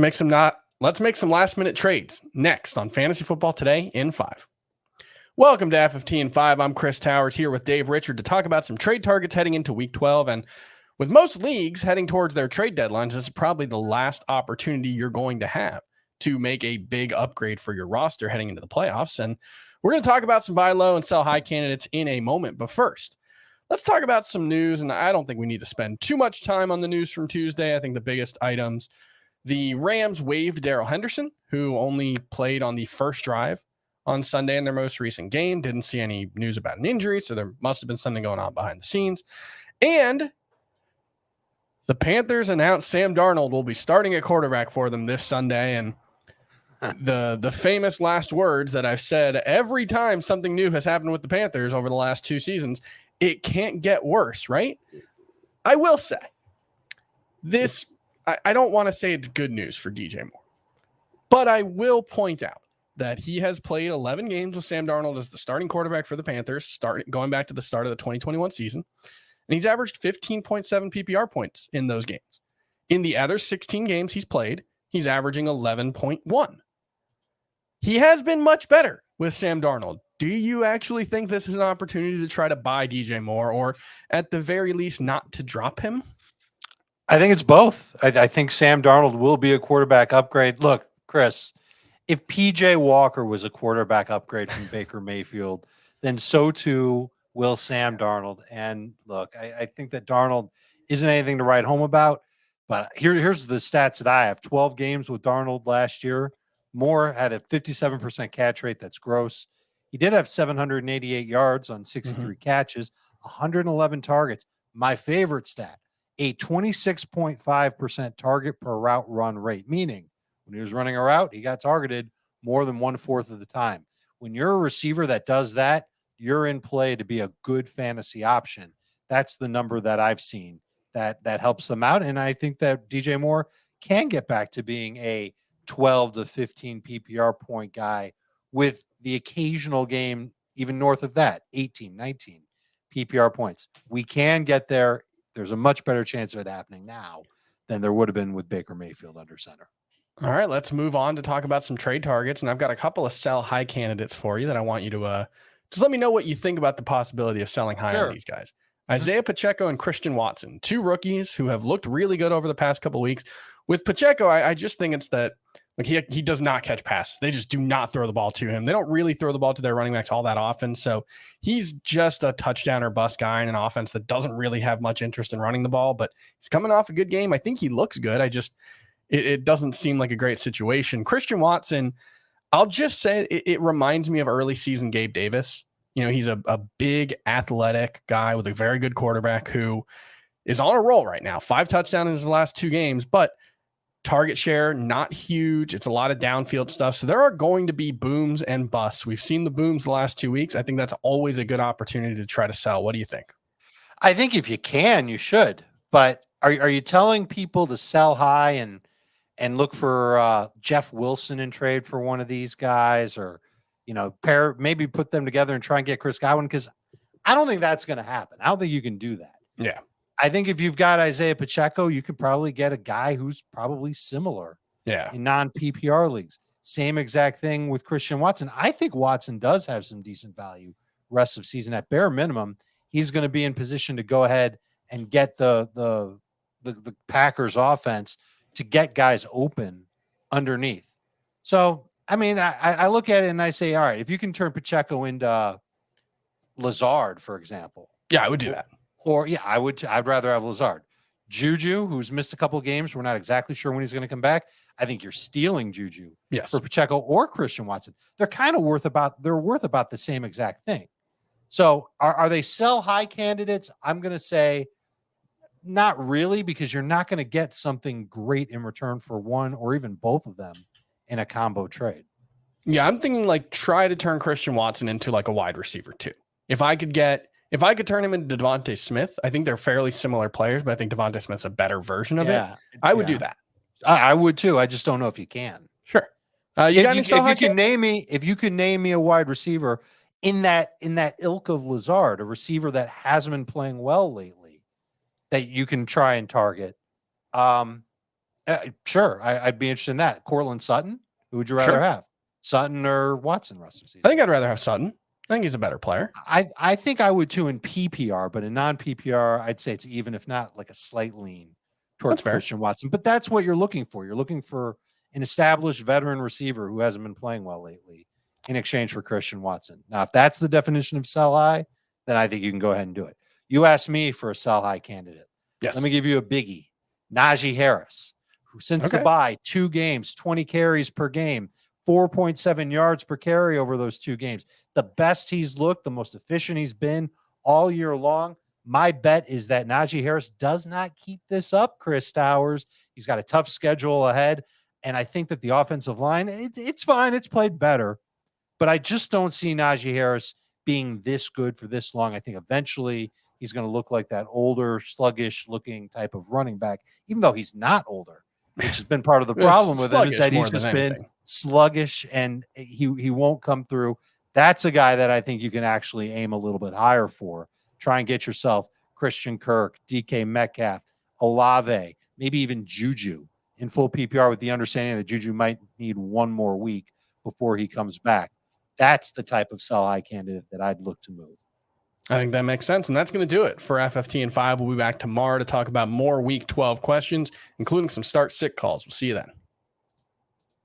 Let's make some last minute trades next on Fantasy Football Today in 5. Welcome to FFT in 5. I'm Chris Towers here with Dave Richard to talk about some trade targets heading into Week 12. And with most leagues heading towards their trade deadlines, this is probably the last opportunity you're going to have to make a big upgrade for your roster heading into the playoffs. And we're going to talk about some buy low and sell high candidates in a moment. But first, let's talk about some news. And I don't think we need to spend too much time on the news from Tuesday. I think the biggest items, the Rams waived Darrell Henderson, who only played on the first drive on Sunday in their most recent game. Didn't see any news about an injury, so there must have been something going on behind the scenes. And the Panthers announced Sam Darnold will be starting at quarterback for them this Sunday. And the famous last words that I've said every time something new has happened with the Panthers over the last 2 seasons, it can't get worse, right? I will say this, I don't want to say it's good news for DJ Moore, but I will point out that he has played 11 games with Sam Darnold as the starting quarterback for the Panthers, going back to the start of the 2021 season. And he's averaged 15.7 PPR points in those games. In the other 16 games he's played, he's averaging 11.1. He has been much better with Sam Darnold. Do you actually think this is an opportunity to try to buy DJ Moore, or at the very least not to drop him? I think it's both. I think Sam Darnold will be a quarterback upgrade. Look, Chris, if PJ Walker was a quarterback upgrade from Baker Mayfield, then so too will Sam Darnold. And look, I think that Darnold isn't anything to write home about, but here's the stats that I have. 12 games with Darnold last year. Moore had a 57% catch rate. That's gross. He did have 788 yards on 63 catches, 111 targets. My favorite stat, a 26.5% target per route run rate, meaning when he was running a route, he got targeted more than 1/4 of the time. When you're a receiver that does that, you're in play to be a good fantasy option. That's the number that I've seen that helps them out. And I think that DJ Moore can get back to being a 12 to 15 PPR point guy with the occasional game, even north of that, 18, 19 PPR points. We can get there. There's a much better chance of it happening now than there would have been with Baker Mayfield under center. All right, let's move on to talk about some trade targets. And I've got a couple of sell high candidates for you that I want you to just let me know what you think about the possibility of selling high on these guys. Isaiah Pacheco and Christian Watson, 2 rookies who have looked really good over the past couple of weeks. With Pacheco, I just think it's that like he does not catch passes. They just do not throw the ball to him. They don't really throw the ball to their running backs all that often. So he's just a touchdown or bust guy in an offense that doesn't really have much interest in running the ball, but he's coming off a good game. I think he looks good. It doesn't seem like a great situation. Christian Watson, I'll just say it reminds me of early season Gabe Davis. You know, he's a big athletic guy with a very good quarterback who is on a roll right now. 5 touchdowns in his last 2 games, but target share, not huge. It's a lot of downfield stuff. So there are going to be booms and busts. We've seen the booms the last 2 weeks. I think that's always a good opportunity to try to sell. What do you think? I think if you can, you should. But are you telling people to sell high and look for Jeff Wilson in trade for one of these guys, or maybe put them together and try and get Chris Godwin? Because I don't think that's going to happen. I don't think you can do that. Yeah. I think if you've got Isaiah Pacheco, you could probably get a guy who's probably similar in non-PPR leagues. Same exact thing with Christian Watson. I think Watson does have some decent value rest of season. At bare minimum, he's going to be in position to go ahead and get the Packers offense to get guys open underneath. So, I mean, I look at it and I say, all right, if you can turn Pacheco into Lazard, for example. Yeah, I would do that. Or, I would. I'd rather have Lazard. Juju, who's missed a couple of games. We're not exactly sure when he's going to come back. I think you're stealing Juju for Pacheco or Christian Watson. They're kind of worth about the same exact thing. So are they sell high candidates? I'm going to say not really, because you're not going to get something great in return for one or even both of them in a combo trade. Yeah, I'm thinking like try to turn Christian Watson into like a wide receiver too. If I could turn him into Devontae Smith, I think they're fairly similar players, but I think Devontae Smith's a better version of it. I would do that. I would too. I just don't know if you can. Sure. If you could name me a wide receiver in that ilk of Lazard, a receiver that hasn't been playing well lately, that you can try and target. And Sure. I'd be interested in that. Cortland Sutton, who would you rather Sure. have? Sutton or Watson rest of season? I think I'd rather have Sutton. I think he's a better player. I think I would too in PPR, but in non-PPR, I'd say it's even, if not like a slight lean towards Christian Watson. But that's what you're looking for. You're looking for an established veteran receiver who hasn't been playing well lately in exchange for Christian Watson. Now, if that's the definition of sell high, then I think you can go ahead and do it. You asked me for a sell high candidate. Yes. Let me give you a biggie. Najee Harris, who since the bye, 2 games, 20 carries per game, 4.7 yards per carry over those 2 games. The best he's looked, the most efficient he's been all year long. My bet is that Najee Harris does not keep this up, Chris Towers. He's got a tough schedule ahead. And I think that the offensive line, it's fine. It's played better. But I just don't see Najee Harris being this good for this long. I think eventually he's going to look like that older, sluggish-looking type of running back, even though he's not older, which has been part of the problem with him, is that he's just been sluggish and he won't come through. That's a guy that I think you can actually aim a little bit higher for. Try and get yourself Christian Kirk, DK Metcalf, Olave, maybe even Juju in full PPR, with the understanding that Juju might need 1 more week before he comes back. That's the type of sell high candidate that I'd look to move. I think that makes sense. And that's going to do it for FFT and 5. We'll be back tomorrow to talk about more Week 12 questions, including some start-sit calls. We'll see you then.